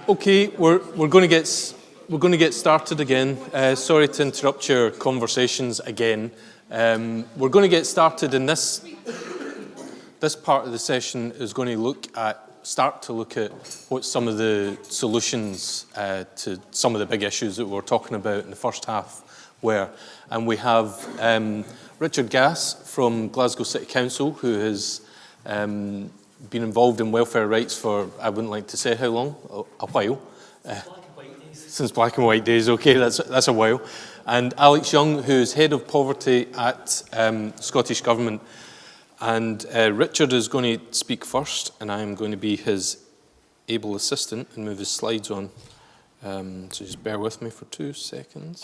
Okay, we're going to get started again. Sorry to interrupt your conversations again. We're going to get started, and this part of the session is going to start to look at what some of the solutions to some of the big issues that we're talking about in the first half were. And we have Richard Gass from Glasgow City Council, who has been involved in welfare rights for, I wouldn't like to say how long, a while. Since Black and White days, okay, that's a while. And Alex Young, who's Head of Poverty at Scottish Government. And Richard is going to speak first, and I'm going to be his able assistant and move his slides on. So just bear with me for 2 seconds.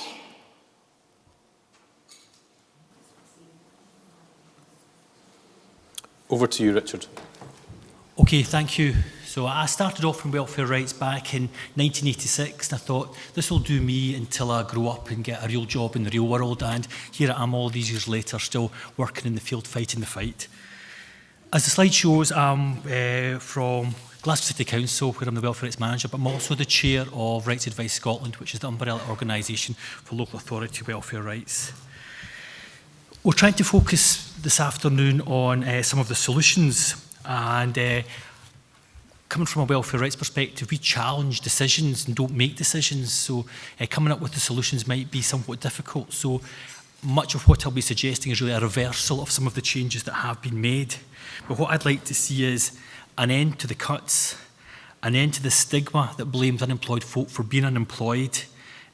Over to you, Richard. Okay, thank you. So I started off in welfare rights back in 1986, and I thought this will do me until I grow up and get a real job in the real world, and here I am all these years later still working in the field fighting the fight. As the slide shows, I'm from Glasgow City Council, where I'm the welfare rights manager, but I'm also the chair of Rights Advice Scotland, which is the umbrella organisation for local authority welfare rights. We're trying to focus this afternoon on some of the solutions, and coming from a welfare rights perspective, we challenge decisions and don't make decisions, so coming up with the solutions might be somewhat difficult. So much of what I'll be suggesting is really a reversal of some of the changes that have been made. But what I'd like to see is an end to the cuts, an end to the stigma that blames unemployed folk for being unemployed,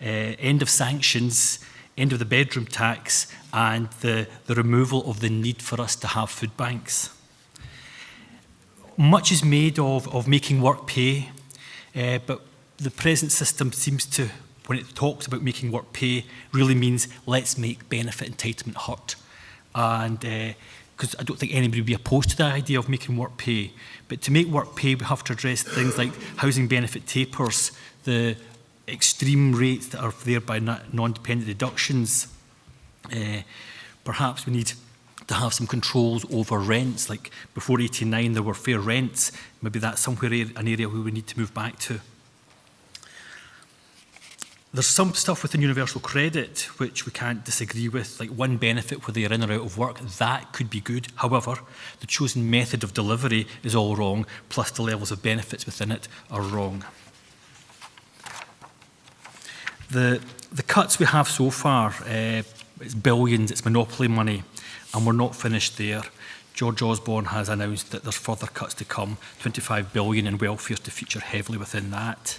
end of sanctions, end of the bedroom tax, and the removal of the need for us to have food banks. Much is made of making work pay, but the present system seems to, when it talks about making work pay, really means let's make benefit entitlement hurt. And because I don't think anybody would be opposed to the idea of making work pay, but to make work pay, we have to address things like housing benefit tapers, the extreme rates that are there by non-dependent deductions. Perhaps we need to have some controls over rents, like before 89 there were fair rents. Maybe that's somewhere an area where we need to move back to. There's some stuff within universal credit which we can't disagree with, like one benefit whether you're in or out of work, that could be good. However, the chosen method of delivery is all wrong, plus the levels of benefits within it are wrong. The cuts we have so far, it's billions, it's monopoly money, and we're not finished there. George Osborne has announced that there's further cuts to come, 25 billion in welfare to feature heavily within that.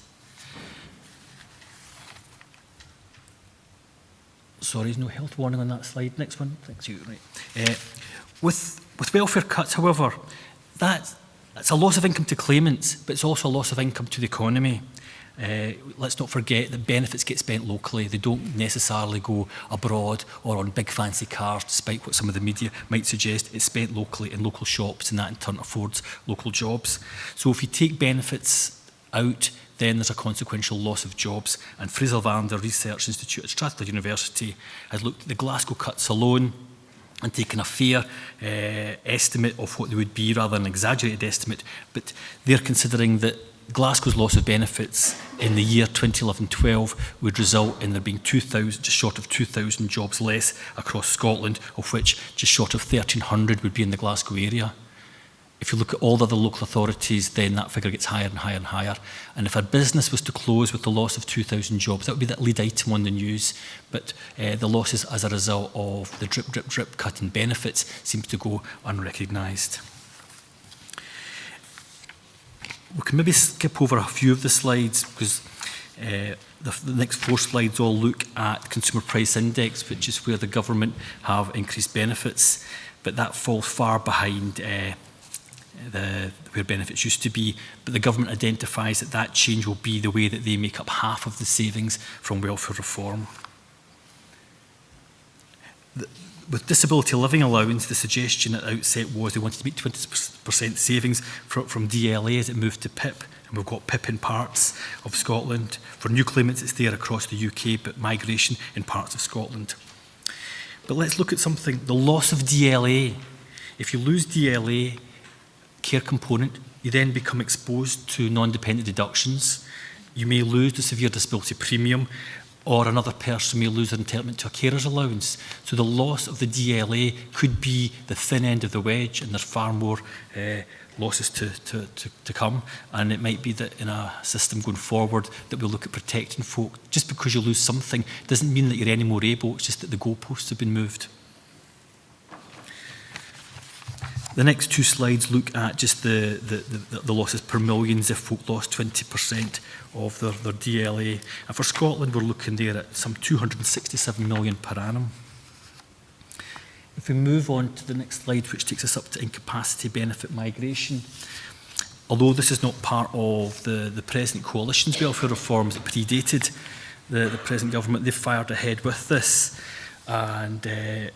Sorry, there's no health warning on that slide. Next one, thanks you. Right. With welfare cuts, however, that's a loss of income to claimants, but it's also a loss of income to the economy. Let's not forget that benefits get spent locally. They don't necessarily go abroad or on big fancy cars, despite what some of the media might suggest. It's spent locally in local shops, and that in turn affords local jobs. So if you take benefits out, then there's a consequential loss of jobs. And Fraser Vander Research Institute at Strathclyde University has looked at the Glasgow cuts alone and taken a fair estimate of what they would be rather than an exaggerated estimate. But they're considering that Glasgow's loss of benefits in the year 2011-12 would result in there being just short of 2,000 jobs less across Scotland, of which just short of 1,300 would be in the Glasgow area. If you look at all the other local authorities, then that figure gets higher and higher and higher. And if a business was to close with the loss of 2,000 jobs, that would be that lead item on the news. But the losses as a result of the drip, drip, drip cut in benefits seems to go unrecognised. We can maybe skip over a few of the slides because the next 4 slides all look at Consumer Price Index, which is where the government have increased benefits, but that falls far behind where benefits used to be. But the government identifies that change will be the way that they make up half of the savings from welfare reform. With disability living allowance, the suggestion at the outset was they wanted to make 20% savings from DLA as it moved to PIP, and we've got PIP in parts of Scotland. For new claimants, it's there across the UK, but migration in parts of Scotland. But let's look at something, the loss of DLA. If you lose DLA care component, you then become exposed to non-dependent deductions. you may lose the severe disability premium, or another person may lose their entitlement to a carer's allowance. So the loss of the DLA could be the thin end of the wedge, and there's far more losses to come. And it might be that in a system going forward that we'll look at protecting folk. Just because you lose something doesn't mean that you're any more able, it's just that the goalposts have been moved. The next two slides look at just the losses per millions if folk lost 20% of their DLA. And for Scotland, we're looking there at some 267 million per annum. If we move on to the next slide, which takes us up to incapacity benefit migration, although this is not part of the present coalition's welfare reforms that predated the present government, they've fired ahead with this. And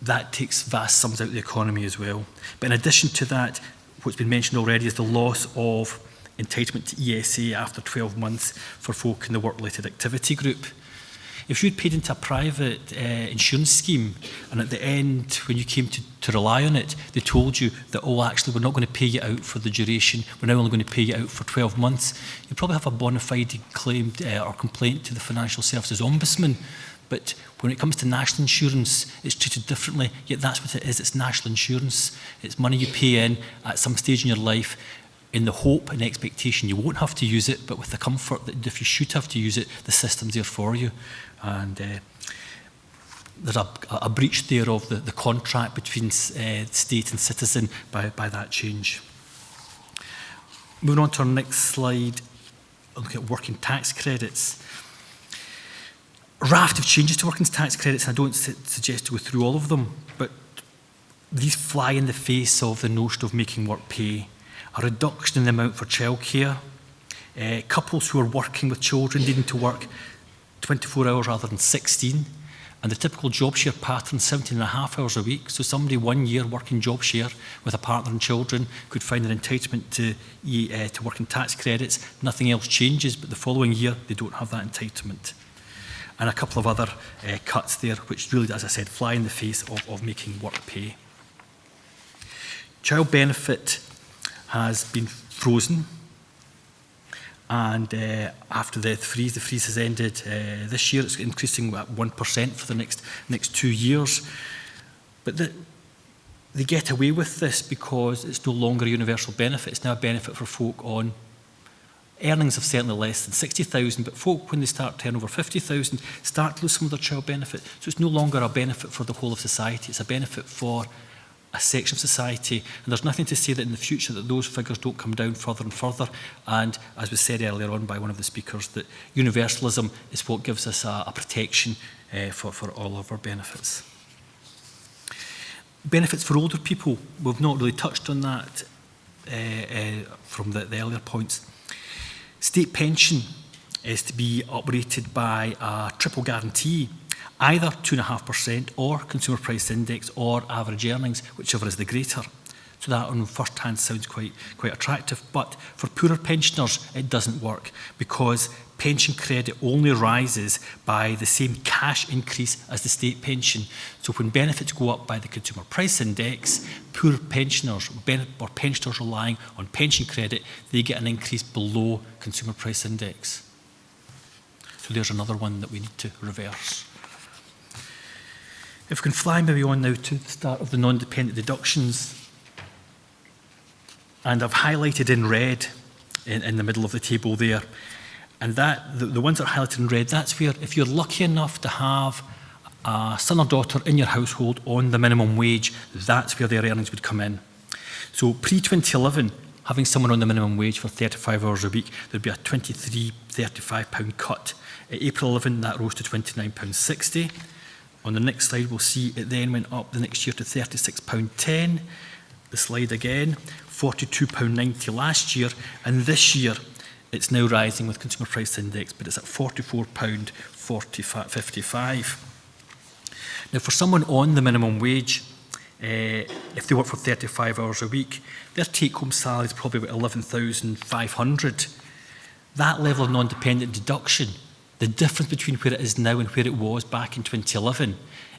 that takes vast sums out of the economy as well. But in addition to that, what's been mentioned already is the loss of entitlement to ESA after 12 months for folk in the work-related activity group. If you'd paid into a private insurance scheme, and at the end, when you came to rely on it, they told you that, oh, actually, we're not going to pay you out for the duration, we're now only going to pay you out for 12 months, you probably have a bona fide claim or complaint to the Financial Services Ombudsman. But when it comes to national insurance, it's treated differently, yet that's what it is, it's national insurance. It's money you pay in at some stage in your life in the hope and expectation you won't have to use it, but with the comfort that if you should have to use it, the system's there for you. And there's a breach there of the contract between state and citizen by that change. Moving on to our next slide, looking at working tax credits. A raft of changes to working tax credits, and I don't suggest to go through all of them, but these fly in the face of the notion of making work pay. A reduction in the amount for childcare, couples who are working with children needing to work 24 hours rather than 16, and the typical job share pattern, 17.5 hours a week. So somebody 1 year working job share with a partner and children could find an entitlement to working tax credits. Nothing else changes, but the following year they don't have that entitlement. And a couple of other cuts there, which really, as I said, fly in the face of making work pay. Child benefit has been frozen, and after the freeze has ended this year. It's increasing at 1% for the next 2 years. But they get away with this because it's no longer a universal benefit. It's now a benefit for folk on earnings of certainly less than 60,000, but folk, when they start turning over 50,000, start to lose some of their child benefit. So it's no longer a benefit for the whole of society. It's a benefit for a section of society, and there's nothing to say that in the future that those figures don't come down further and further. And as was said earlier on by one of the speakers, that universalism is what gives us a protection for all of our benefits. Benefits for older people, we've not really touched on that from the earlier points. State pension is to be uprated by a triple guarantee, either 2.5% or consumer price index or average earnings, whichever is the greater. So that on first hand sounds quite attractive, but for poorer pensioners it doesn't work because pension credit only rises by the same cash increase as the state pension. So when benefits go up by the consumer price index, poor pensioners or pensioners relying on pension credit, they get an increase below consumer price index. So there's another one that we need to reverse. If we can fly maybe on now to the start of the non-dependent deductions, and I've highlighted in red in the middle of the table there, and that the ones that are highlighted in red, that's where if you're lucky enough to have a son or daughter in your household on the minimum wage, that's where their earnings would come in. So pre-2011, having someone on the minimum wage for 35 hours a week, there'd be a £23-35 cut. At April 11, that rose to £29.60. On the next slide, we'll see it then went up the next year to £36.10. The slide again, £42.90 last year, and this year it's now rising with consumer price index, but it's at £44.55. Now, for someone on the minimum wage, if they work for 35 hours a week, their take-home salary is probably about £11,500. That level of non-dependent deduction, the difference between where it is now and where it was back in 2011,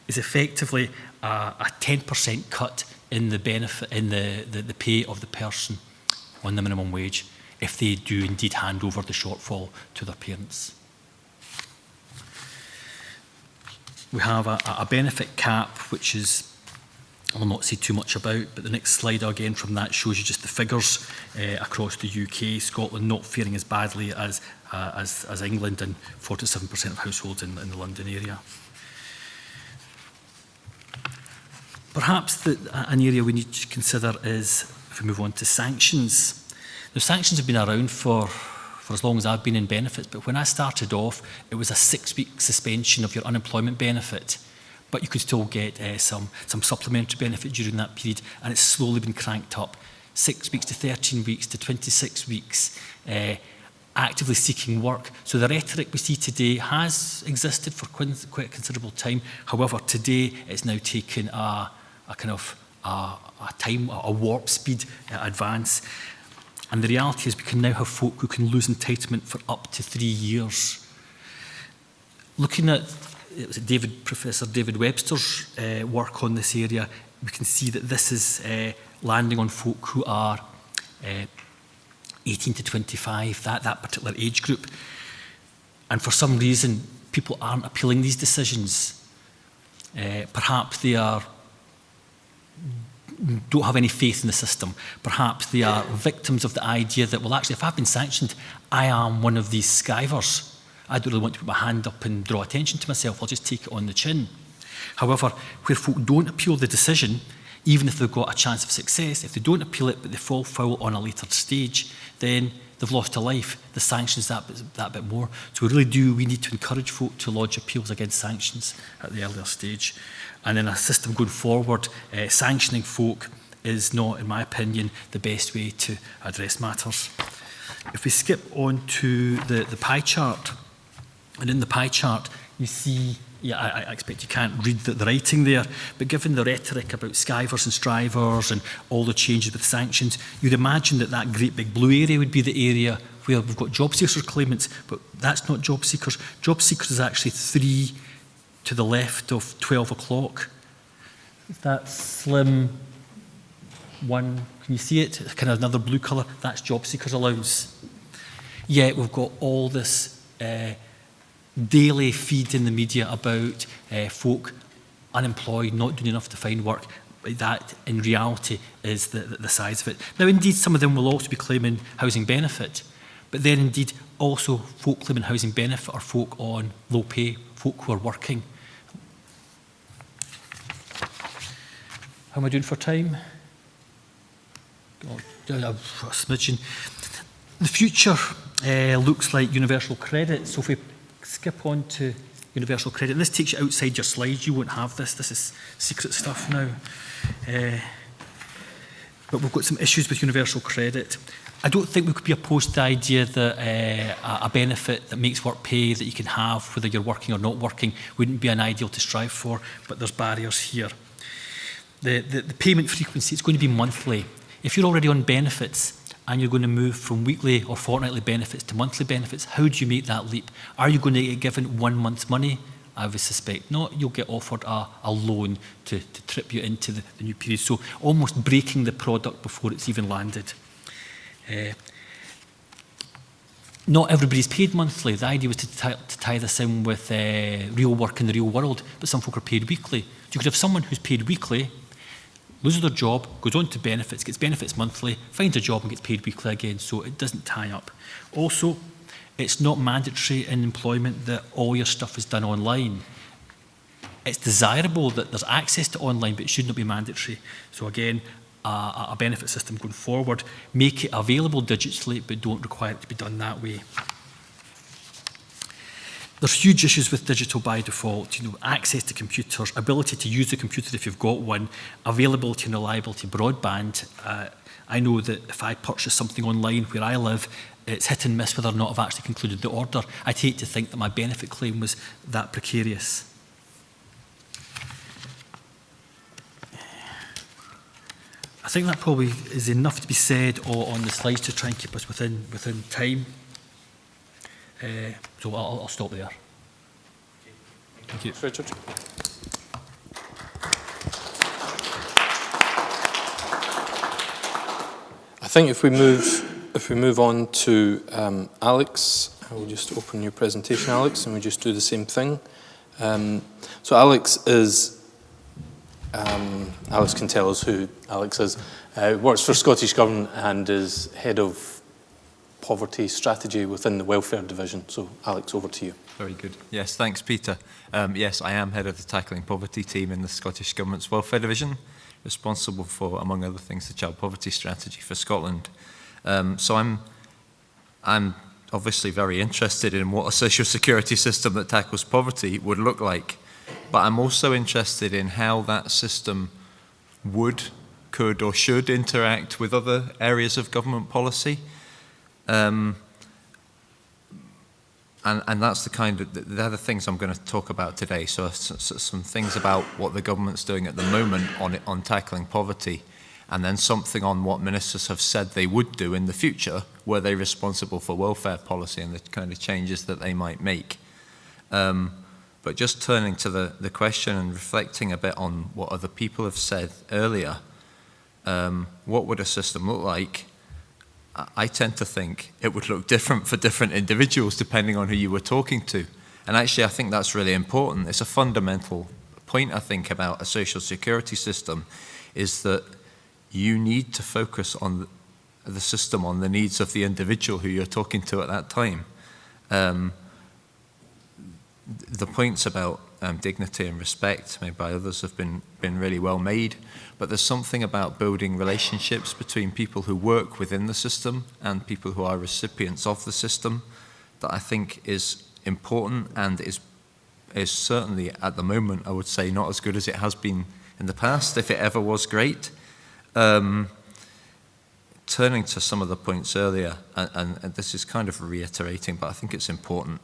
is effectively a 10% cut in the benefit in the pay of the person on the minimum wage. if they do indeed hand over the shortfall to their parents. We have a benefit cap, which is, I'll not say too much about, but the next slide again from that shows you just the figures across the UK. Scotland not faring as badly as England, and 47% of households in the London area. Perhaps an area we need to consider is, if we move on to sanctions. Now, sanctions have been around for as long as I've been in benefits, but when I started off, it was a 6-week suspension of your unemployment benefit, but you could still get some supplementary benefit during that period, and it's slowly been cranked up. 6 weeks to 13 weeks to 26 weeks, actively seeking work. So the rhetoric we see today has existed for quite a considerable time. However, today it's now taken a warp speed advance. And the reality is we can now have folk who can lose entitlement for up to 3 years. Looking at Professor David Webster's work on this area, we can see that this is landing on folk who are 18 to 25, that particular age group. And for some reason, people aren't appealing these decisions. Perhaps they don't have any faith in the system. Perhaps they are victims of the idea that, well, actually, if I've been sanctioned, I am one of these skivers. I don't really want to put my hand up and draw attention to myself. I'll just take it on the chin. However, where folk don't appeal the decision, even if they've got a chance of success, if they don't appeal it but they fall foul on a later stage, then they've lost a life. The sanctions that bit more. So we need to encourage folk to lodge appeals against sanctions at the earlier stage. And in a system going forward, sanctioning folk is not, in my opinion, the best way to address matters. If we skip on to the pie chart, and in the pie chart, you see, I expect you can't read the writing there, but given the rhetoric about skivers and strivers and all the changes with sanctions, you'd imagine that great big blue area would be the area where we've got job seekers claimants, but that's not job seekers. Job seekers is actually 3 to the left of 12 o'clock. That slim one, can you see it? It's kind of another blue colour. That's job seekers allowance. Yet we've got all this daily feed in the media about folk unemployed, not doing enough to find work. That, in reality, is the size of it. Now, indeed, some of them will also be claiming housing benefit, but then, indeed, also folk claiming housing benefit are folk on low pay, folk who are working. How am I doing for time? A smidgen. The future looks like universal credit. So if we skip on to universal credit, and this takes you outside your slides, you won't have this. This is secret stuff now. But we've got some issues with universal credit. I don't think we could be opposed to the idea that a benefit that makes work pay that you can have, whether you're working or not working, wouldn't be an ideal to strive for, but there's barriers here. The payment frequency, it's going to be monthly. If you're already on benefits and you're going to move from weekly or fortnightly benefits to monthly benefits, how do you make that leap? Are you going to get given 1 month's money? I would suspect not. You'll get offered a loan to trip you into the new period. So almost breaking the product before it's even landed. Not everybody's paid monthly. The idea was to tie this in with real work in the real world, but some folk are paid weekly. You could have someone who's paid weekly, loses their job, goes on to benefits, gets benefits monthly, finds a job and gets paid weekly again, so it doesn't tie up. Also, it's not mandatory in employment that all your stuff is done online. It's desirable that there's access to online, but it should not be mandatory. So again, a benefit system going forward, make it available digitally, but don't require it to be done that way. There's huge issues with digital by default, access to computers, ability to use the computer if you've got one, availability and reliability, broadband. I know that if I purchase something online where I live, it's hit and miss whether or not I've actually concluded the order. I'd hate to think that my benefit claim was that precarious. I think that probably is enough to be said on the slides to try and keep us within time. So I'll stop there. Thank you. Richard. I think if we move if we move on to Alex, I will just open your presentation, Alex, and we just do the same thing. So Alex can tell us who Alex is. Works for Scottish Government and is Head of Poverty Strategy within the Welfare Division. So Alex, over to you. Very good. Yes, thanks, Peter. Yes, I am head of the Tackling Poverty team in the Scottish Government's Welfare Division, responsible for, among other things, the Child Poverty Strategy for Scotland. So I'm obviously very interested in what a social security system that tackles poverty would look like, but I'm also interested in how that system would, could, or should interact with other areas of government policy. And that's they're the things I'm going to talk about today. So some things about what the government's doing at the moment on tackling poverty, and then something on what ministers have said they would do in the future, were they responsible for welfare policy and the kind of changes that they might make. But just turning to the question and reflecting a bit on what other people have said earlier, what would a system look like? I tend to think it would look different for different individuals depending on who you were talking to. And actually, I think that's really important. It's a fundamental point, I think, about a social security system, is that you need to focus on the system, on the needs of the individual who you're talking to at that time. The points about dignity and respect made by others have been really well made, but there's something about building relationships between people who work within the system and people who are recipients of the system that I think is important and is certainly at the moment, I would say, not as good as it has been in the past, if it ever was great. Turning to some of the points earlier, and this is kind of reiterating, but I think it's important.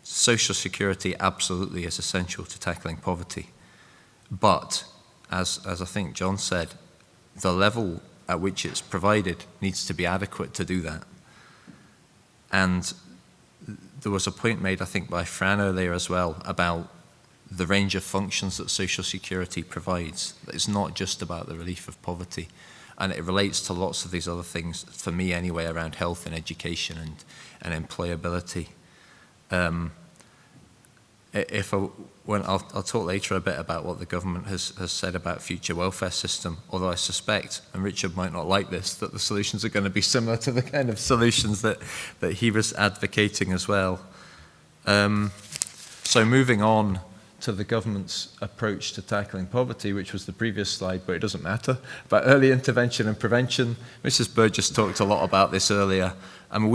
Social security absolutely is essential to tackling poverty. But, as I think John said, the level at which it's provided needs to be adequate to do that. And there was a point made, I think, by Fran earlier as well, about the range of functions that social security provides. It's not just about the relief of poverty. And it relates to lots of these other things, for me anyway, around health and education and employability. I'll talk later a bit about what the government has said about future welfare system, although I suspect, and Richard might not like this, that the solutions are going to be similar to the kind of solutions that he was advocating as well. So moving on to the government's approach to tackling poverty, which was the previous slide, but it doesn't matter, about early intervention and prevention. Mrs. Burgess talked a lot about this earlier. And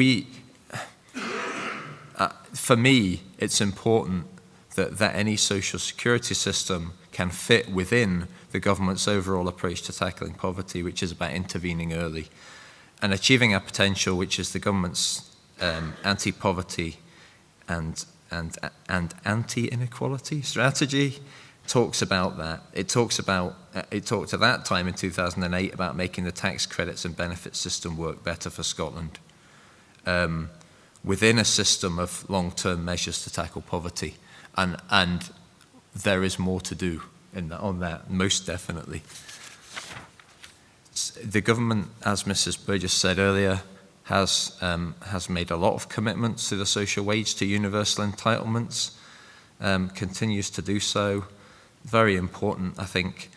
for me, it's important that any social security system can fit within the government's overall approach to tackling poverty, which is about intervening early. And achieving our potential, which is the government's anti-poverty and anti-inequality strategy, talks about that. It talked at that time in 2008 about making the tax credits and benefits system work better for Scotland within a system of long-term measures to tackle poverty. And there is more to do on that, most definitely. The government, as Mrs. Burgess said earlier, has made a lot of commitments to the social wage, to universal entitlements, continues to do so. Very important, I think,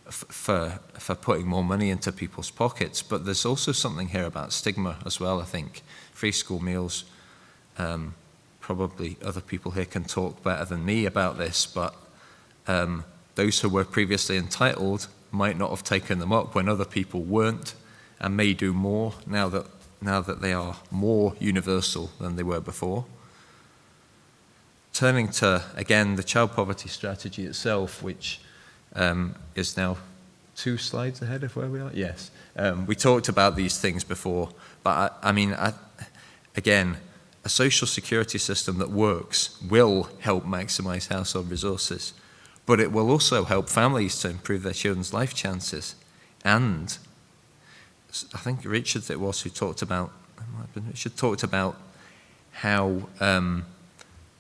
for putting more money into people's pockets. But there's also something here about stigma as well, I think. Free school meals, probably other people here can talk better than me about this, but those who were previously entitled might not have taken them up when other people weren't, and may do more now that they are more universal than they were before. Turning to, again, the child poverty strategy itself, which is now 2 slides ahead of where we are. Yes, we talked about these things before, but again, a social security system that works will help maximize household resources, but it will also help families to improve their children's life chances. And I think Richard it was who talked about, Richard talked about how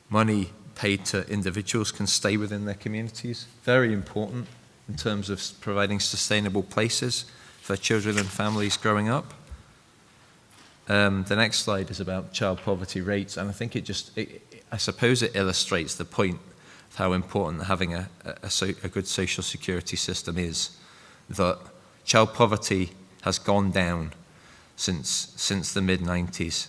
money paid to individuals can stay within their communities. Very important in terms of providing sustainable places for children and families growing up. The next slide is about child poverty rates, and I think I suppose it illustrates the point of how important having a good social security system is, that child poverty has gone down since the mid-90s,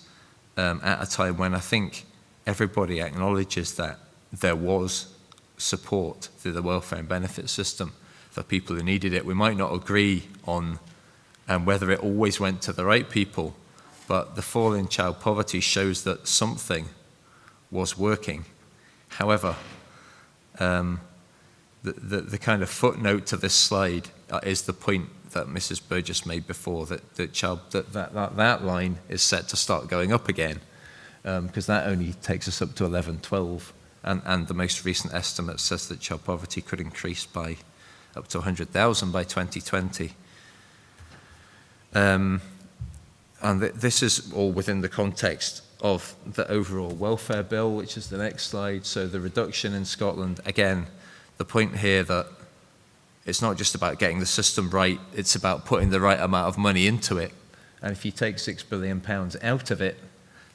at a time when I think everybody acknowledges that there was support through the welfare and benefit system for people who needed it. We might not agree on whether it always went to the right people, but the fall in child poverty shows that something was working. However, the kind of footnote to this slide is the point that Mrs. Burgess made before, that line is set to start going up again, because that only takes us up to 11, 12, and the most recent estimate says that child poverty could increase by up to 100,000 by 2020. And this is all within the context of the overall welfare bill, which is the next slide. So the reduction in Scotland, again, the point here that it's not just about getting the system right, it's about putting the right amount of money into it. And if you take £6 billion out of it,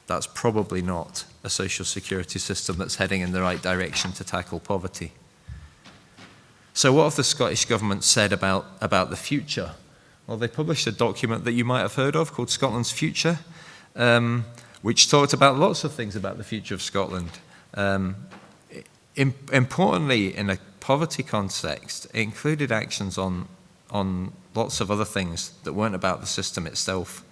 that's probably not a social security system that's heading in the right direction to tackle poverty. So what have the Scottish Government said about the future? Well, they published a document that you might have heard of called Scotland's Future, which talked about lots of things about the future of Scotland. Importantly, in a poverty context, it included actions on lots of other things that weren't about the system itself,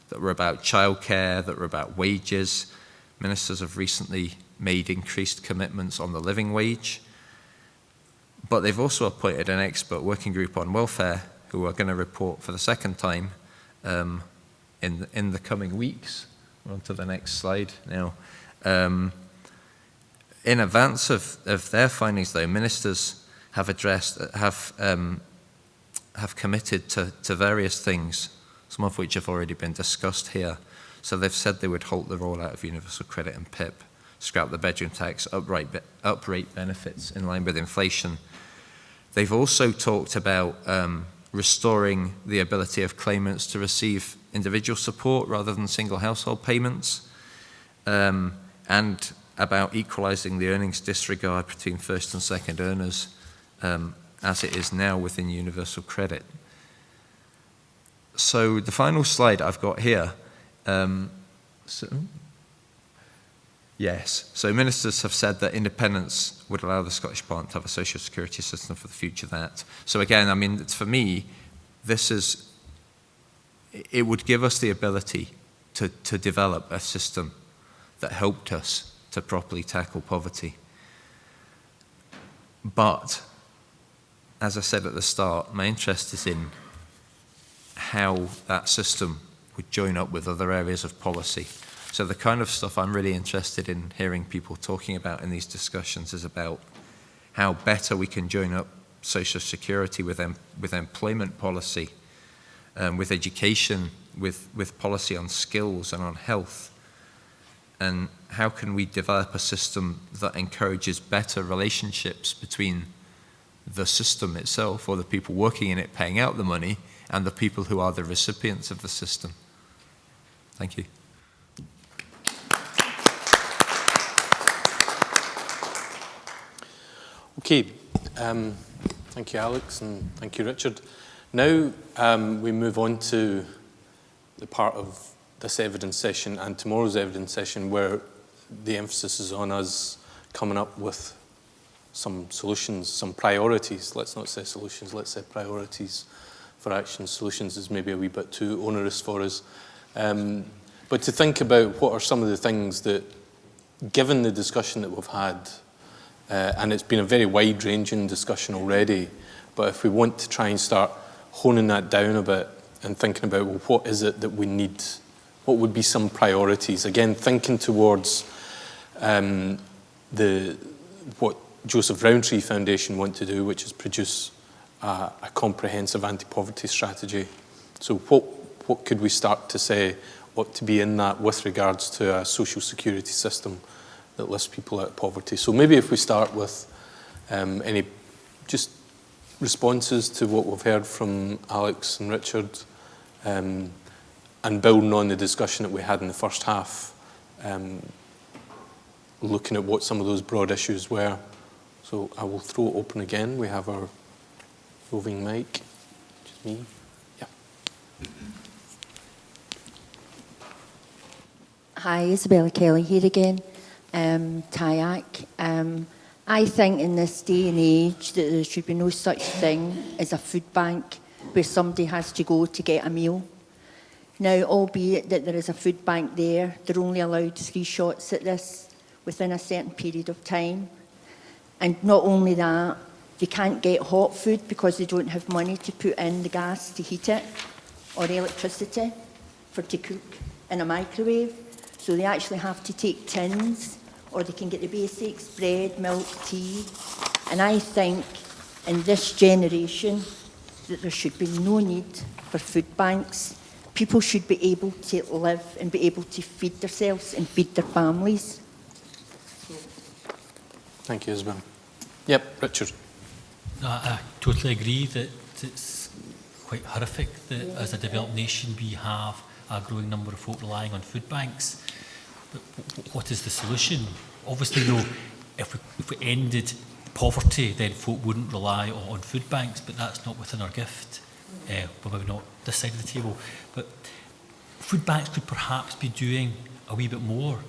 that were about childcare, that were about wages. Ministers have recently made increased commitments on the living wage, but they've also appointed an expert working group on welfare who are going to report for the second time in the coming weeks. We're on to the next slide now. In advance of their findings, though, ministers have committed to various things, some of which have already been discussed here. So they've said they would halt the rollout of universal credit and PIP, scrap the bedroom tax, uprate benefits in line with inflation. They've also talked about restoring the ability of claimants to receive individual support rather than single household payments, and about equalising the earnings disregard between first and second earners as it is now within universal credit. So the final slide I've got here, so ministers have said that independence would allow the Scottish Parliament to have a social security system for the future that. So again, I mean, for me, it would give us the ability to develop a system that helped us to properly tackle poverty. But, as I said at the start, my interest is in how that system would join up with other areas of policy. So the kind of stuff I'm really interested in hearing people talking about in these discussions is about how better we can join up social security with employment policy, with education, with policy on skills and on health. And how can we develop a system that encourages better relationships between the system itself, or the people working in it paying out the money, and the people who are the recipients of the system? Thank you. Okay, thank you, Alex, and thank you, Richard. Now we move on to the part of this evidence session and tomorrow's evidence session where the emphasis is on us coming up with some solutions, some priorities. Let's not say solutions, let's say priorities for action. Solutions is maybe a wee bit too onerous for us. But to think about what are some of the things that, given the discussion that we've had, and it's been a very wide-ranging discussion already, but if we want to try and start honing that down a bit and thinking about, well, what is it that we need? What would be some priorities? Again, thinking towards what Joseph Rowntree Foundation want to do, which is produce a comprehensive anti-poverty strategy. So what could we start to say ought to be in that with regards to a social security system that lifts people out of poverty? So maybe if we start with just responses to what we've heard from Alex and Richard, and building on the discussion that we had in the first half, looking at what some of those broad issues were. So I will throw it open again. We have our roving mic. Just me. Yeah. Hi, Isabella Kelly here again. TIAC. I think in this day and age that there should be no such thing as a food bank where somebody has to go to get a meal. Now, albeit that there is a food bank there, they're only allowed 3 shots at this within a certain period of time. And not only that, they can't get hot food because they don't have money to put in the gas to heat it or electricity to cook in a microwave. So they actually have to take tins, or they can get the basics, bread, milk, tea. And I think in this generation that there should be no need for food banks. People should be able to live and be able to feed themselves and feed their families. Thank you, Isabel. Yep, Richard. No, I totally agree that it's quite horrific that as a developed nation we have a growing number of folk relying on food banks. But what is the solution? Obviously, though, if we ended poverty, then folk wouldn't rely on food banks, but that's not within our gift. Well, maybe not this side of the table. But food banks could perhaps be doing a wee bit more.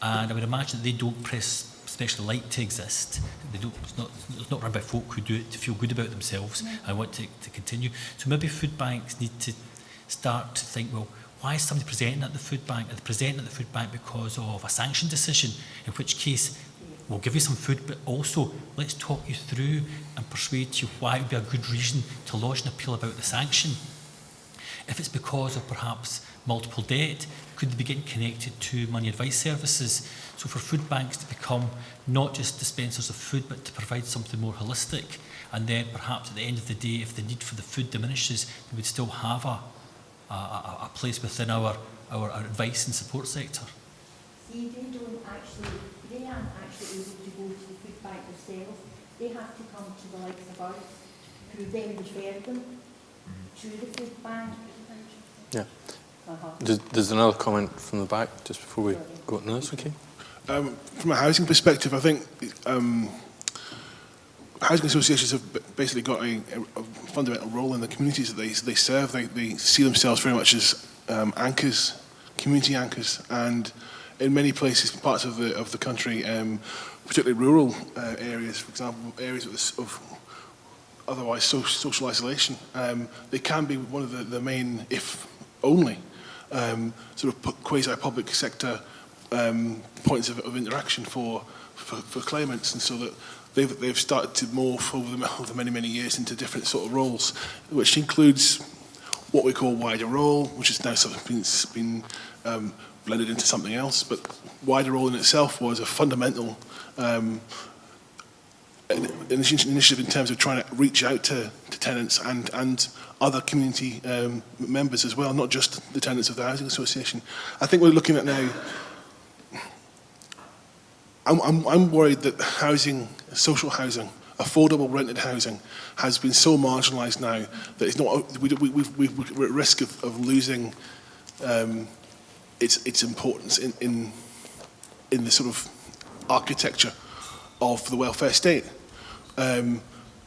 And I would imagine that they don't especially like to exist. They don't, it's not run by folk who do it to feel good about themselves and want to continue. So maybe food banks need to start to think, well, why is somebody presenting at the food bank? Are they presenting at the food bank because of a sanction decision? In which case, we'll give you some food, but also let's talk you through and persuade you why it would be a good reason to lodge an appeal about the sanction. If it's because of perhaps multiple debt, could they be getting connected to money advice services? So for food banks to become not just dispensers of food, but to provide something more holistic. And then perhaps at the end of the day, if the need for the food diminishes, we would still have a place within our advice and support sector. See, they aren't actually able to go to the food bank themselves. They have to come to the likes of us, who then refer them to the food bank. Yeah. There's another comment from the back just before we go on this, okay? From a housing perspective, I think housing associations have basically got a fundamental role in the communities that they serve. They see themselves very much as anchors, community anchors, and in many places, parts of the country, particularly rural areas, for example, areas of otherwise social isolation, they can be one of the main, if only, sort of quasi-public sector points of interaction for claimants, and so that they've started to morph over the many years into different sort of roles, which includes what we call wider role, which is now sort of been blended into something else. But wider role in itself was a fundamental initiative in terms of trying to reach out to tenants and other community members as well, not just the tenants of the housing association. I think we're looking at now. I'm worried that housing, social housing, affordable rented housing, has been so marginalised now that it's not. We're at risk of losing its importance in the sort of architecture of the welfare state. The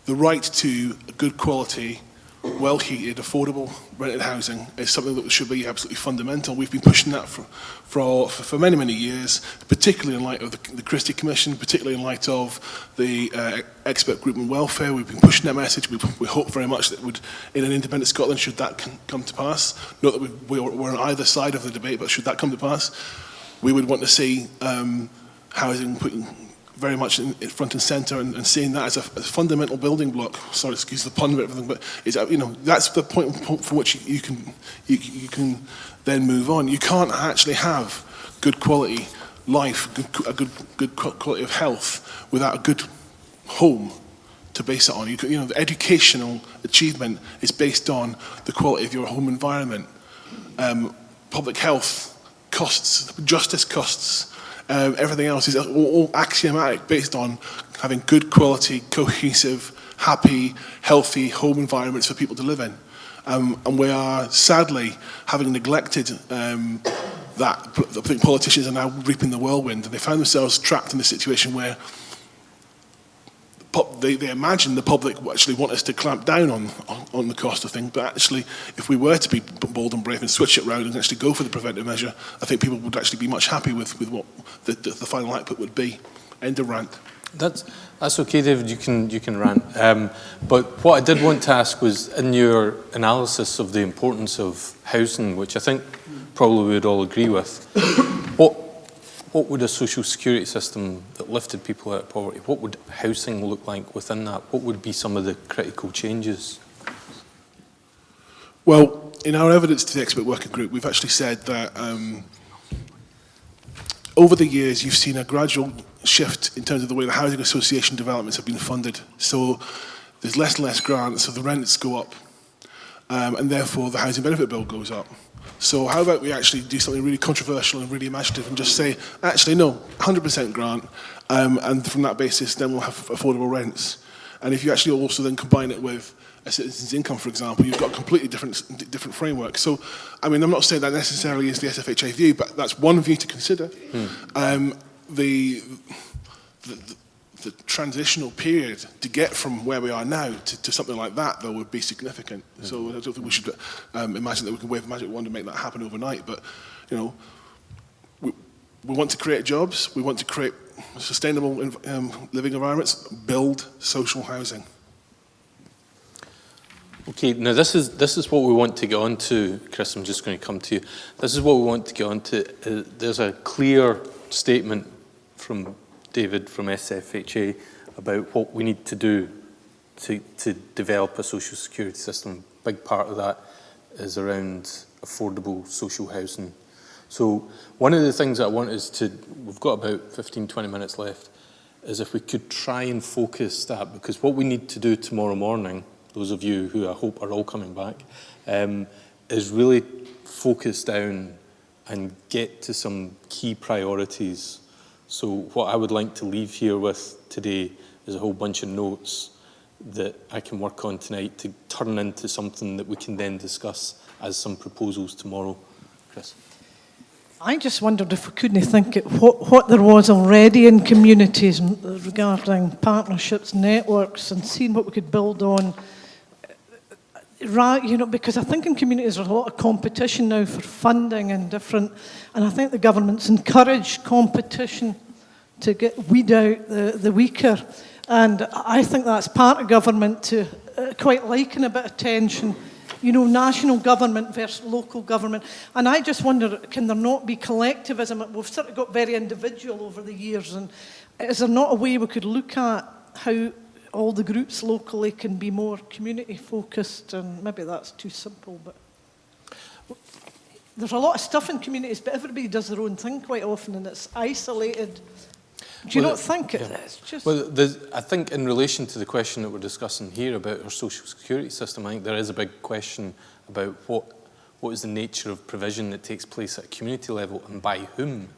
right to good quality, well-heated, affordable rented housing is something that should be absolutely fundamental. We've been pushing that for many years, particularly in light of the Christie Commission, particularly in light of the expert group on welfare. We've been pushing that message. We hope very much that in an independent Scotland, should that come to pass, not that we're on either side of the debate, but should that come to pass, we would want to see housing putting very much in front and centre, and seeing that as a fundamental building block. Sorry, excuse the pun and everything, but it's, that's the point from which you can then move on. You can't actually have good quality life, a good quality of health without a good home to base it on. The educational achievement is based on the quality of your home environment. Public health costs, justice costs. Everything else is all axiomatic, based on having good quality, cohesive happy, healthy home environments for people to live in. And we are, sadly, having neglected that. I think politicians are now reaping the whirlwind, and they find themselves trapped in a situation where they imagine the public will actually want us to clamp down on the cost of things, but actually, if we were to be bold and brave and switch it around and actually go for the preventive measure, I think people would actually be much happy with what the final output would be. End of rant. That's okay, David. You can rant. But what I did want to ask was, in your analysis of the importance of housing, which I think probably we would all agree with, what would a social security system that lifted people out of poverty, what would housing look like within that? What would be some of the critical changes? Well, in our evidence to the expert working group, we've actually said that over the years, you've seen a gradual shift in terms of the way the housing association developments have been funded. So there's less and less grants, so the rents go up, and therefore the housing benefit bill goes up. So how about we actually do something really controversial and really imaginative and just say, actually, no, 100% grant, and from that basis, then we'll have affordable rents. And if you actually also then combine it with a citizen's income, for example, you've got a completely different framework. So, I mean, I'm not saying that necessarily is the SFHA view, but that's one view to consider. The transitional period to get from where we are now to something like that, though, would be significant. So I don't think we should imagine that we can wave a magic wand and make that happen overnight. But, you know, we want to create jobs. We want to create sustainable living environments, build social housing. Okay, now this is what we want to get on to, Chris. I'm just going to come to you. This is what we want to get on to. There's a clear statement from David from SFHA about what we need to do to develop a social security system. A big part of that is around affordable social housing. So one of the things I want is to, we've got about 15, 20 minutes left, is if we could try and focus that, because what we need to do tomorrow morning, those of you who I hope are all coming back, is really focus down and get to some key priorities. So what I would like to leave here with today is a whole bunch of notes that I can work on tonight to turn into something that we can then discuss as some proposals tomorrow. Chris? I just wondered if we couldn't think at what there was already in communities regarding partnerships, networks, and seeing what we could build on. Right, you know, because I think in communities there's a lot of competition now for funding and different, and I think the government's encouraged competition to weed out the weaker, and I think that's part of government to quite liken a bit of tension, you know, national government versus local government, and I just wonder, can there not be collectivism? We've sort of got very individual over the years, and is there not a way we could look at how all the groups locally can be more community focused? And maybe that's too simple, but there's a lot of stuff in communities, but everybody does their own thing quite often, and it's isolated. Do you not think it's just... Well, I think in relation to the question that we're discussing here about our social security system, I think there is a big question about what is the nature of provision that takes place at a community level and by whom.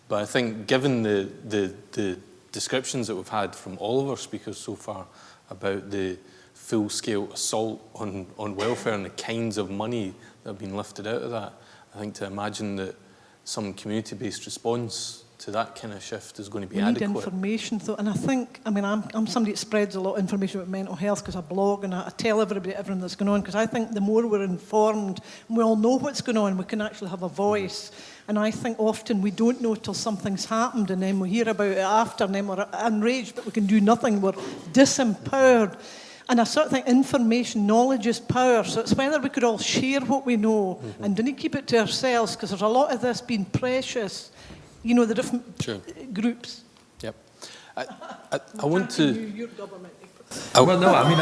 But I think given the descriptions that we've had from all of our speakers so far about the full-scale assault on welfare and the kinds of money that have been lifted out of that, I think to imagine that some community-based response to that kind of shift is going to be adequate. We need information, though, and I think, I mean, I'm somebody that spreads a lot of information about mental health because I blog and I tell everybody everything that's going on, because I think the more we're informed and we all know what's going on, we can actually have a voice. And I think often we don't know till something's happened, and then we hear about it after, and then we're enraged, but we can do nothing. We're disempowered. And I sort of think information, knowledge is power. So it's whether we could all share what we know and didn't keep it to ourselves, because there's a lot of this being precious, you know, the different groups. Yep. I want to... Your government. Well, no, I mean,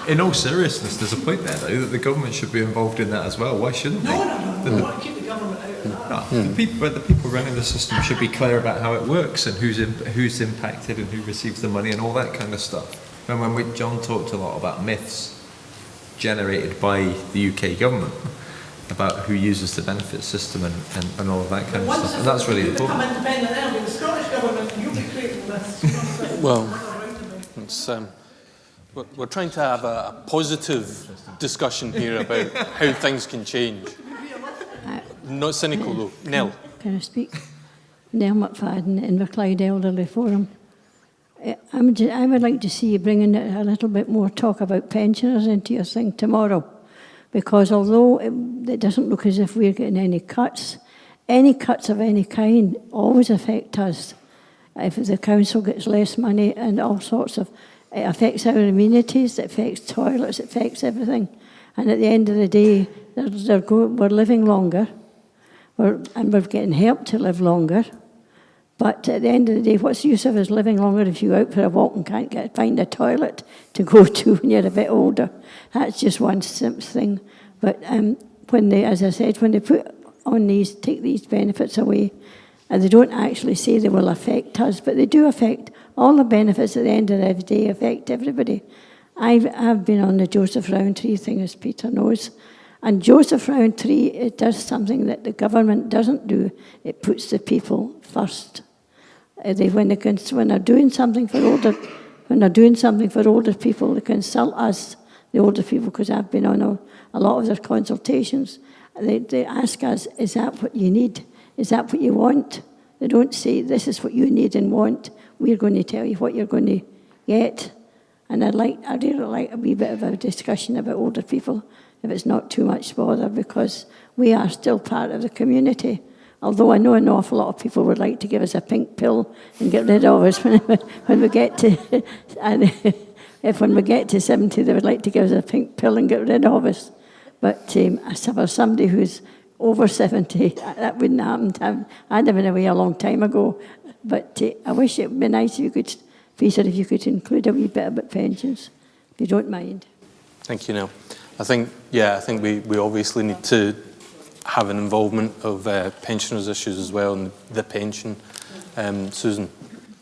in all seriousness, there's a point there, though, that the government should be involved in that as well. Why shouldn't they? No. We want to keep the government out of that. No, the people running the system should be clear about how it works and who's impacted and who receives the money and all that kind of stuff. And when John talked a lot about myths generated by the UK government about who uses the benefit system and all of that kind of stuff, and that's really important. Independent now, the Scottish government, you'll be creating this. Well, it's, We're trying to have a positive discussion here about how things can change. Not cynical, though. Nell. Can I speak? Nell McFadden, Inverclyde Elderly Forum. I would like to see you bringing a little bit more talk about pensioners into your thing tomorrow, because although it doesn't look as if we're getting any cuts of any kind always affect us. If the council gets less money and all sorts of, it affects our amenities, it affects toilets, it affects everything. And at the end of the day, we're living longer, and we're getting help to live longer. But at the end of the day, what's the use of us living longer if you go out for a walk and can't find a toilet to go to when you're a bit older? That's just one simple thing. But when they, as I said, when they put on these, take these benefits away, and they don't actually say they will affect us, but they do affect all the benefits at the end of the day, affect everybody. I've been on the Joseph Rowntree thing, as Peter knows, and Joseph Rowntree, it does something that the government doesn't do. It puts the people first. When they're doing something for older people, they consult us, the older people, because I've been on a lot of their consultations. They ask us, is that what you need? Is that what you want? They don't say, this is what you need and want. We're going to tell you what you're going to get. And I'd really like a wee bit of a discussion about older people, if it's not too much bother, because we are still part of the community. Although I know an awful lot of people would like to give us a pink pill and get rid of us when we get to, and when we get to 70, they would like to give us a pink pill and get rid of us. But for somebody who's over 70, that wouldn't happen. I'd have been away a long time ago. But I wish it would be nice if you could, Peter, if you could include a wee bit about pensions, if you don't mind. Thank you, Nell. I think we obviously need to have an involvement of pensioners' issues as well, and the pension. Susan.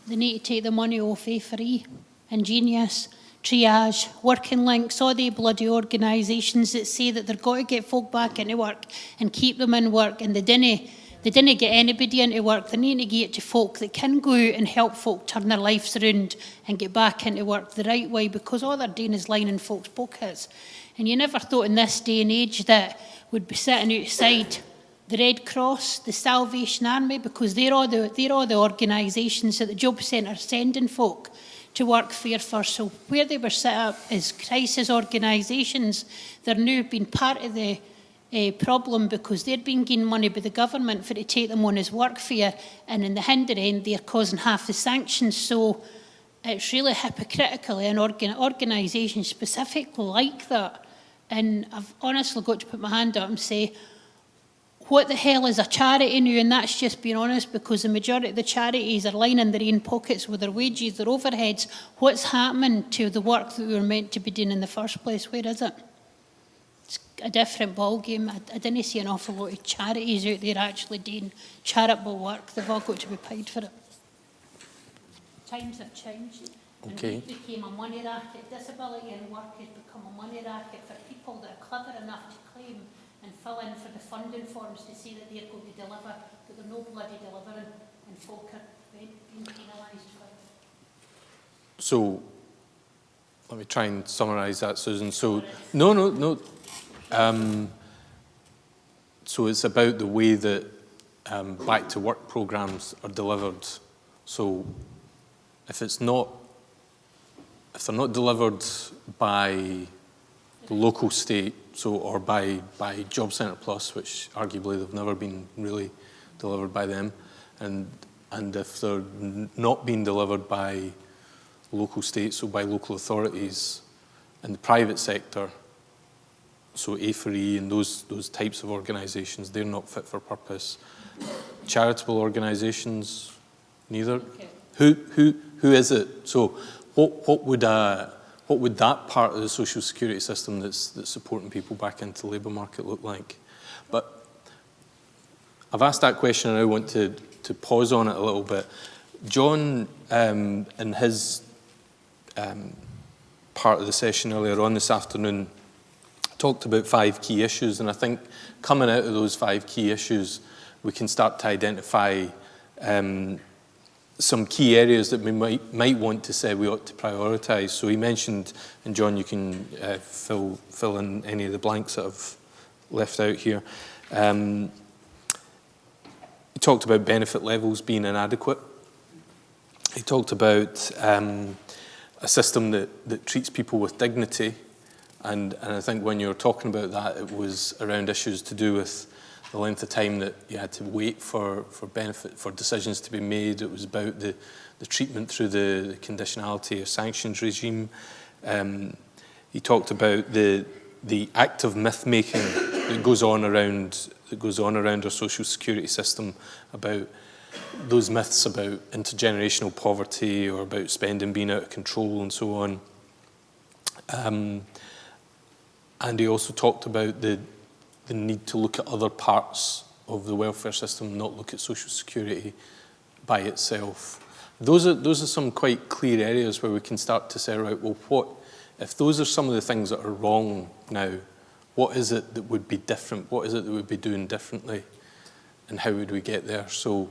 They need to take the money off A4E, Ingenious, Triage, Working Links, all the bloody organisations that say that they've got to get folk back into work and keep them in work, and they didn't get anybody into work. They need to get to folk that can go out and help folk turn their lives around and get back into work the right way, because all they're doing is lining folks' pockets. And you never thought in this day and age that would be sitting outside the Red Cross, the Salvation Army, because they're all the organisations that the Job Centre are sending folk to work for. So where they were set up as crisis organisations, they're now being part of the problem, because they're being given money by the government for to take them on as work fair, and in the hinder end they're causing half the sanctions. So it's really hypocritical, an organisation specifically like that. And I've honestly got to put my hand up and say, what the hell is a charity now? And that's just being honest, because the majority of the charities are lining their own pockets with their wages, their overheads. What's happening to the work that we were meant to be doing in the first place? Where is it? It's a different ballgame. I didn't see an awful lot of charities out there actually doing charitable work. They've all got to be paid for it. Times have changed. Okay. And it became a money racket. Disability and work has become a money racket for people that are clever enough to claim and fill in for the funding forms to say that they're going to deliver, but they're no bloody delivering, and folk are being penalised for it. So, let me try and summarise that, Susan. So, no. So it's about the way that back to work programmes are delivered. So, if they're not delivered by the local state, or by Job Centre Plus, which arguably they've never been really delivered by them, and if they're not being delivered by local states or by local authorities in the private sector, so A4E and those types of organisations, they're not fit for purpose. Charitable organisations, neither. Okay. Who is it? So what would that part of the social security system that's supporting people back into the labour market look like? But I've asked that question, and I want to pause on it a little bit. John, in his part of the session earlier on this afternoon, talked about 5 key issues, and I think coming out of those 5 key issues, we can start to identify some key areas that we might want to say we ought to prioritise. So he mentioned, and John, you can fill in any of the blanks that I've left out here. He talked about benefit levels being inadequate. He talked about a system that treats people with dignity, and I think when you were talking about that, it was around issues to do with the length of time that you had to wait for decisions to be made. It was about the treatment through the conditionality or sanctions regime. He talked about the active myth making that goes on around our social security system, about those myths about intergenerational poverty or about spending being out of control and so on. And he also talked about the need to look at other parts of the welfare system, not look at social security by itself. Those are some quite clear areas where we can start to say, right, well, what if those are some of the things that are wrong now? What is it that would be different? What is it that we'd be doing differently? And how would we get there? So,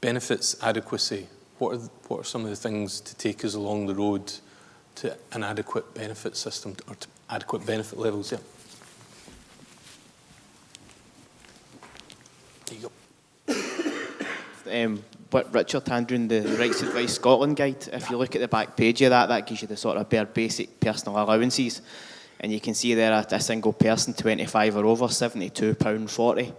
benefits adequacy. What are some of the things to take us along the road to an adequate benefit system or to adequate benefit levels? Yeah. There you go. What Richard handed in the Rights Advice Scotland guide, if you look at the back page of that gives you the sort of bare basic personal allowances. And you can see there a single person, 25 or over, £72.40.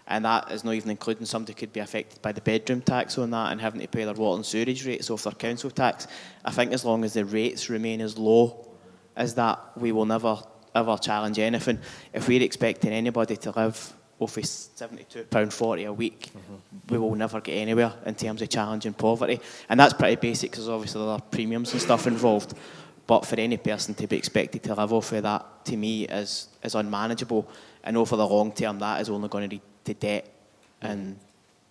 And that is not even including somebody could be affected by the bedroom tax on that and having to pay their water and sewerage rates off their council tax. I think as long as the rates remain as low as that, we will never, ever challenge anything. If we're expecting anybody to live off of £72.40 a week, we will never get anywhere in terms of challenging poverty. And that's pretty basic because obviously there are premiums and stuff involved. But for any person to be expected to live off of that, to me, is unmanageable. And over the long term, that is only going to lead to debt and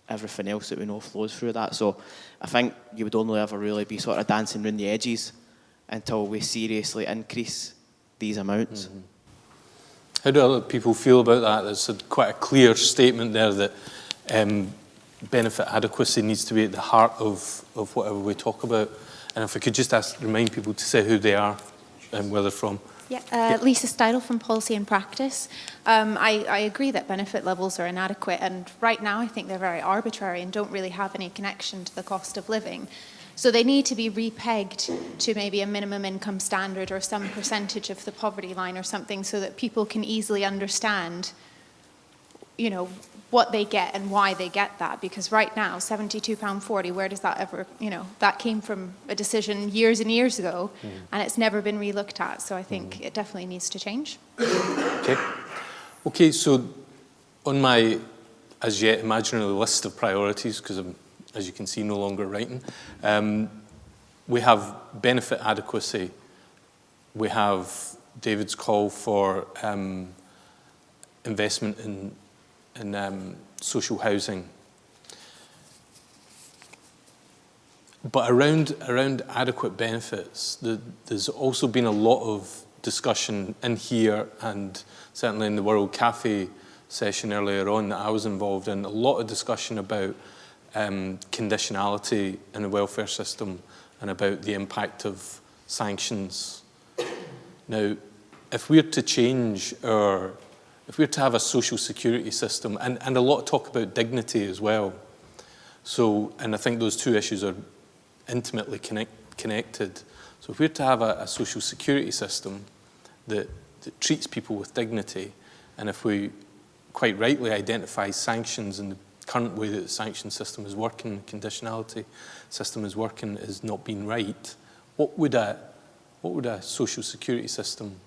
everything else that we know flows through that. So I think you would only ever really be sort of dancing around the edges until we seriously increase these amounts. Mm-hmm. How do other people feel about that? There's quite a clear statement there that benefit adequacy needs to be at the heart of whatever we talk about. And if I could just remind people to say who they are and where they're from. Yeah, Lisa Steidel from Policy and Practice. I agree that benefit levels are inadequate, and right now I think they're very arbitrary and don't really have any connection to the cost of living. So they need to be repegged to maybe a minimum income standard or some percentage of the poverty line or something so that people can easily understand, what they get and why they get that. Because right now, £72.40, where does that ever, that came from a decision years and years ago, and it's never been re-looked at. So I think it definitely needs to change. Okay, so on my as yet imaginary list of priorities, because I'm, as you can see, no longer writing, we have benefit adequacy. We have David's call for investment in social housing. But around adequate benefits, there's also been a lot of discussion in here and certainly in the World Cafe session earlier on that I was involved in, a lot of discussion about conditionality in the welfare system and about the impact of sanctions. Now, if we're to change if we're to have a social security system, and a lot of talk about dignity as well, and I think those two issues are intimately connected. So if we're to have a social security system that treats people with dignity, and if we quite rightly identify sanctions and the current way that the sanction system is working, the conditionality system is working, is not being right, what would a social security system,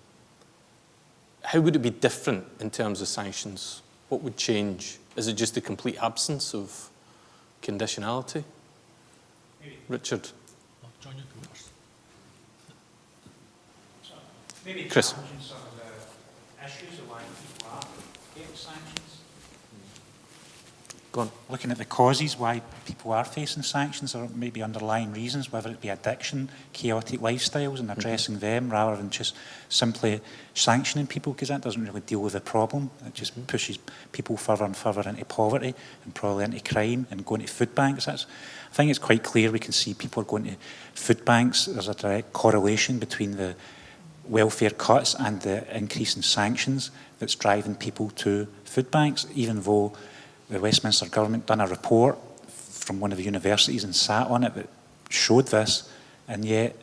how would it be different in terms of sanctions? What would change? Is it just the complete absence of conditionality? Maybe. Richard? John, you go first. Maybe Chris? challenging some of the issues of why people are getting sanctions. Go on. Looking at the causes why people are facing sanctions, or maybe underlying reasons, whether it be addiction, chaotic lifestyles, and addressing them rather than just simply sanctioning people, because that doesn't really deal with the problem. It just pushes people further and further into poverty and probably into crime and going to food banks. I think it's quite clear we can see people are going to food banks. There's a direct correlation between the welfare cuts and the increase in sanctions that's driving people to food banks, even though the Westminster government done a report from one of the universities and sat on it that showed this, and yet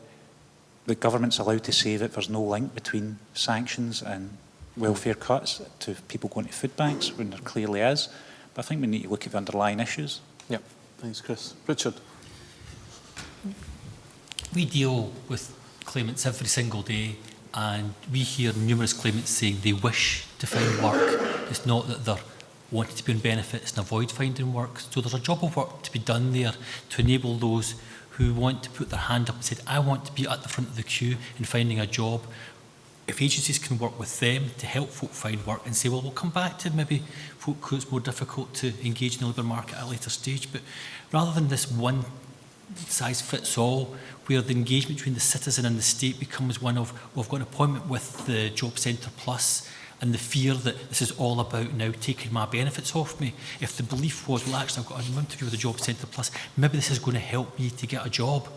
the government's allowed to say that there's no link between sanctions and welfare cuts to people going to food banks when there clearly is. But I think we need to look at the underlying issues. Yep. Thanks, Chris. Richard. We deal with claimants every single day, and we hear numerous claimants saying they wish to find work. It's not that they're wanting to be on benefits and avoid finding work. So there's a job of work to be done there to enable those who want to put their hand up and say, I want to be at the front of the queue in finding a job. If agencies can work with them to help folk find work and say, well, we'll come back to maybe folk who it's more difficult to engage in the labour market at a later stage. But rather than this one size fits all, where the engagement between the citizen and the state becomes one of, well, I've got an appointment with the Job Centre Plus, and the fear that this is all about now taking my benefits off me. If the belief was, well, actually, I've got an interview with the Job Centre Plus, maybe this is going to help me to get a job,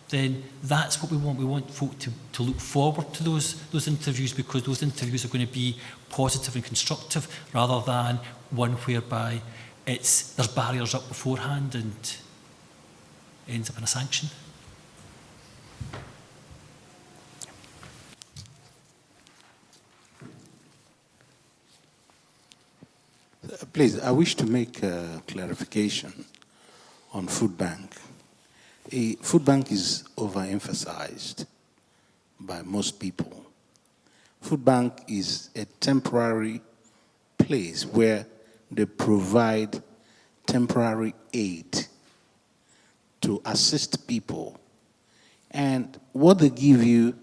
then that's what we want. We want folk to look forward to those interviews, because those interviews are going to be positive and constructive, rather than one whereby there's barriers up beforehand and ends up in a sanction. Please, I wish to make a clarification on food bank. A food bank is overemphasized by most people. Food bank is a temporary place where they provide temporary aid to assist people. And what they give you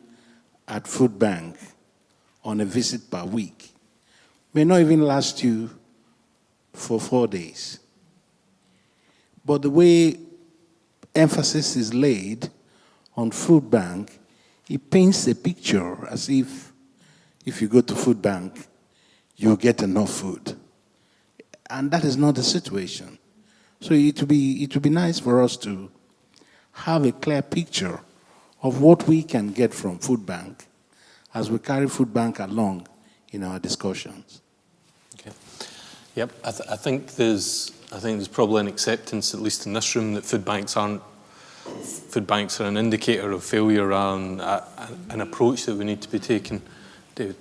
at food bank on a visit per week may not even last you for 4 days. But the way emphasis is laid on food bank, it paints a picture as if you go to food bank, you'll get enough food. And that is not the situation. So it would be nice for us to have a clear picture of what we can get from food bank as we carry food bank along in our discussions. Okay. Yep. I think there's probably an acceptance, at least in this room, that food banks are an indicator of failure and an approach that we need to be taking. David.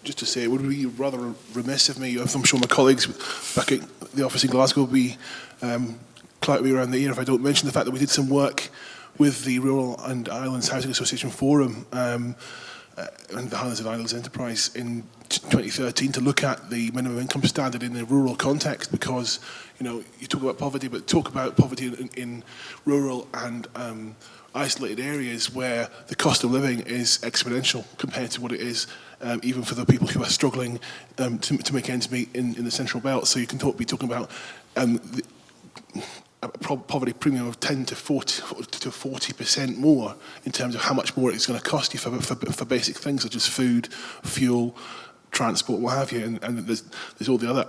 Just to say, it would be rather remiss of me, if I'm sure my colleagues back at the office in Glasgow will be clout me around the ear if I don't mention the fact that we did some work with the Rural and Islands Housing Association Forum and the Highlands and Islands Enterprise in 2013 to look at the minimum income standard in the rural context, because you talk about poverty, but talk about poverty in rural and isolated areas where the cost of living is exponential compared to what it is even for the people who are struggling to make ends meet in the Central Belt. So you can be talking about a poverty premium of 10 to 40% more in terms of how much more it's going to cost you for basic things such as food, fuel, transport, what have you, and there's all the other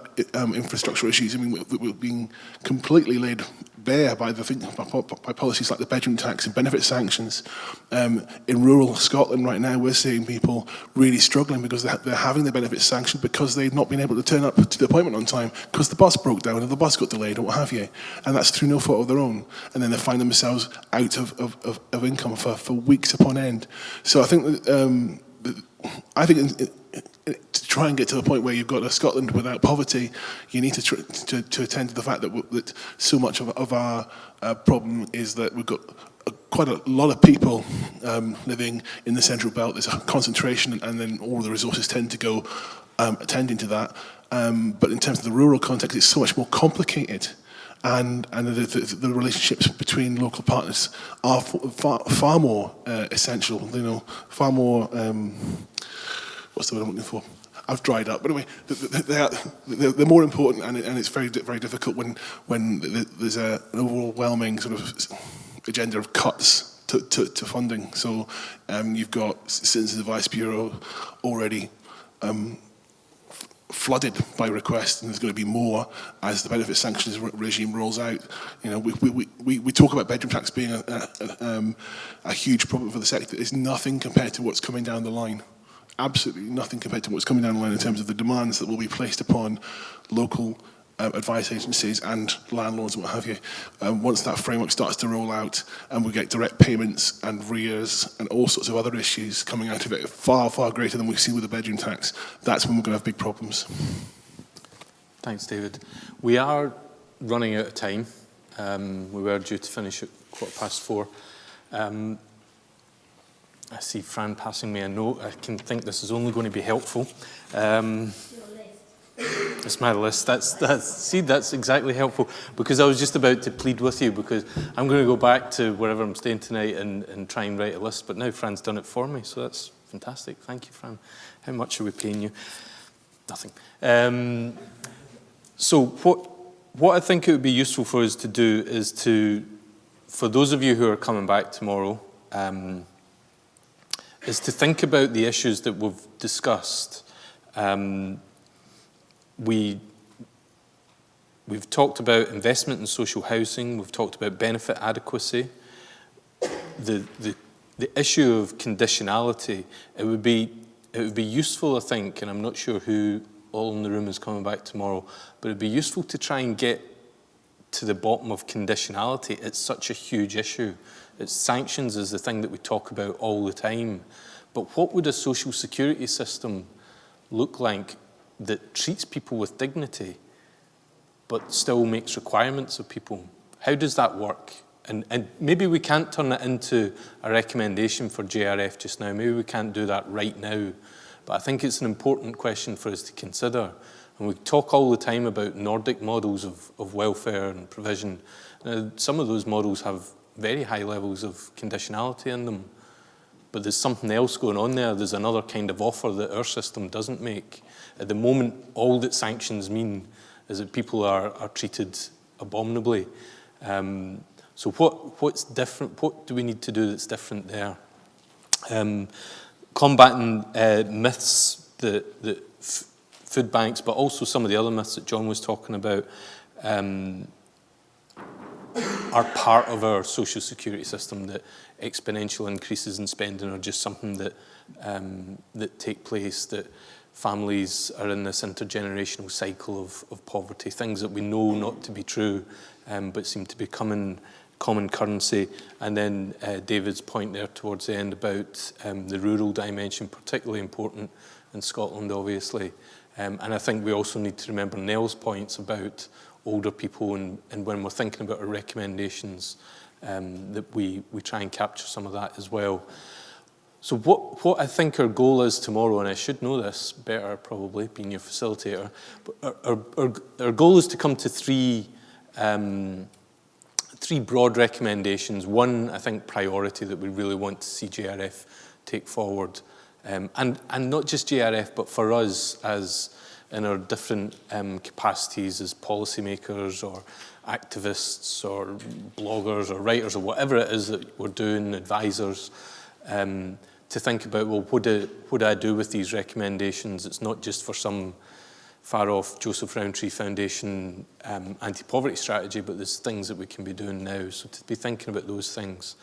infrastructure issues. I mean, we're being completely laid bare by by policies like the bedroom tax and benefit sanctions. In rural Scotland right now, we're seeing people really struggling because they're having the benefit sanctioned because they've not been able to turn up to the appointment on time because the bus broke down or the bus got delayed or what have you, and that's through no fault of their own. And then they find themselves out of income for weeks upon end. So I think to try and get to the point where you've got a Scotland without poverty, you need to attend to the fact that so much of our problem is that we've got quite a lot of people living in the Central Belt. There's a concentration, and then all the resources tend to go attending to that. But in terms of the rural context, it's so much more complicated. And the relationships between local partners are far more essential, far more, what's the word I'm looking for? have dried up. But anyway, they're more important, and it's very difficult when there's an overwhelming sort of agenda of cuts to funding. So you've got Citizens Advice Bureau already flooded by requests, and there's going to be more as the benefit sanctions regime rolls out. You know, we talk about bedroom tax being a huge problem for the sector. It's nothing compared to what's coming down the line. Absolutely nothing compared to what's coming down the line in terms of the demands that will be placed upon local advice agencies and landlords and what have you. Once that framework starts to roll out and we get direct payments and arrears and all sorts of other issues coming out of it far, far greater than we've seen with the bedroom tax, that's when we're going to have big problems. Thanks, David. We are running out of time. We were due to finish at 4:15. I see Fran passing me a note. I can think this is only going to be helpful. It's my list. That's exactly helpful, because I was just about to plead with you, because I'm going to go back to wherever I'm staying tonight and try and write a list, but now Fran's done it for me, so that's fantastic. Thank you, Fran. How much are we paying you? Nothing. So what I think it would be useful for us to do is for those of you who are coming back tomorrow, is to think about the issues that we've discussed. We've talked about investment in social housing. We've talked about benefit adequacy. The issue of conditionality. It would be useful, I think, and I'm not sure who all in the room is coming back tomorrow, but it'd be useful to try and get to the bottom of conditionality. It's such a huge issue. Sanctions is the thing that we talk about all the time. But what would a social security system look like that treats people with dignity but still makes requirements of people? How does that work? And maybe we can't turn it into a recommendation for JRF just now. Maybe we can't do that right now. But I think it's an important question for us to consider. And we talk all the time about Nordic models of welfare and provision. Now, some of those models have very high levels of conditionality in them. But there's something else going on there. There's another kind of offer that our system doesn't make. At the moment, all that sanctions mean is that people are treated abominably. So what's different? What do we need to do that's different there? Combating myths, the food banks, but also some of the other myths that John was talking about, are part of our social security system, that exponential increases in spending are just something that take place, that families are in this intergenerational cycle of poverty, things that we know not to be true, but seem to be common currency. And then David's point there towards the end about the rural dimension, particularly important in Scotland, obviously. And I think we also need to remember Nell's points about older people, and when we're thinking about our recommendations, that we try and capture some of that as well. So what I think our goal is tomorrow, and I should know this better probably, being your facilitator, but our goal is to come to three broad recommendations. One, I think, priority that we really want to see JRF take forward. And not just JRF, but for us as in our different capacities as policymakers or activists or bloggers or writers or whatever it is that we're doing, advisors, to think about, well, what do I do with these recommendations? It's not just for some far-off Joseph Rowntree Foundation anti-poverty strategy, but there's things that we can be doing now. So to be thinking about those things.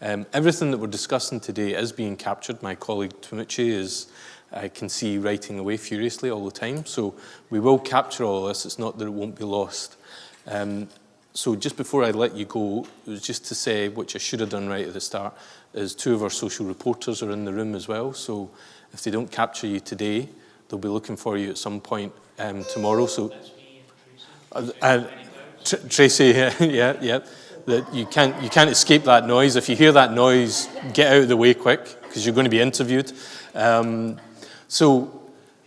Everything that we're discussing today is being captured. My colleague Tumuchi is, I can see, writing away furiously all the time. So we will capture all of this. It's not that it won't be lost. So just before I let you go, it was just to say, which I should have done right at the start, is 2 of our social reporters are in the room as well. So if they don't capture you today, they'll be looking for you at some point tomorrow. So Tracy, yeah. That you can't escape that noise. If you hear that noise, get out of the way quick, because you're going to be interviewed. So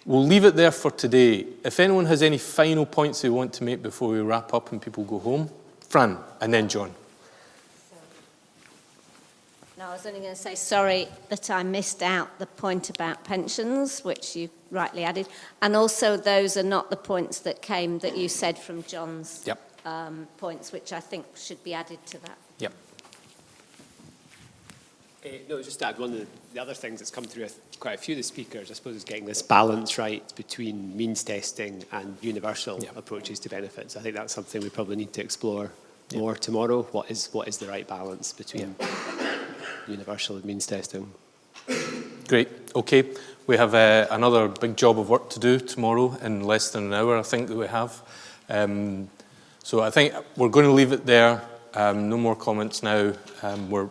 we'll leave it there for today. If anyone has any final points they want to make before we wrap up and people go home, Fran, and then John. No, I was only going to say sorry that I missed out the point about pensions, which you rightly added, and also those are not the points that you said from John's points, which I think should be added to that. Yep. No, just to add, one of the other things that's come through with quite a few of the speakers, I suppose, is getting this balance right between means testing and universal approaches to benefits. I think that's something we probably need to explore more tomorrow. What is the right balance between universal and means testing? Great. Okay. We have another big job of work to do tomorrow in less than an hour, I think, that we have. So I think we're going to leave it there. No more comments now. We're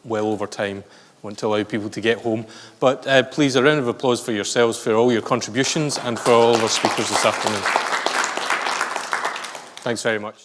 well over time. I want to allow people to get home. But please, a round of applause for yourselves for all your contributions and for all of our speakers this afternoon. Thanks very much.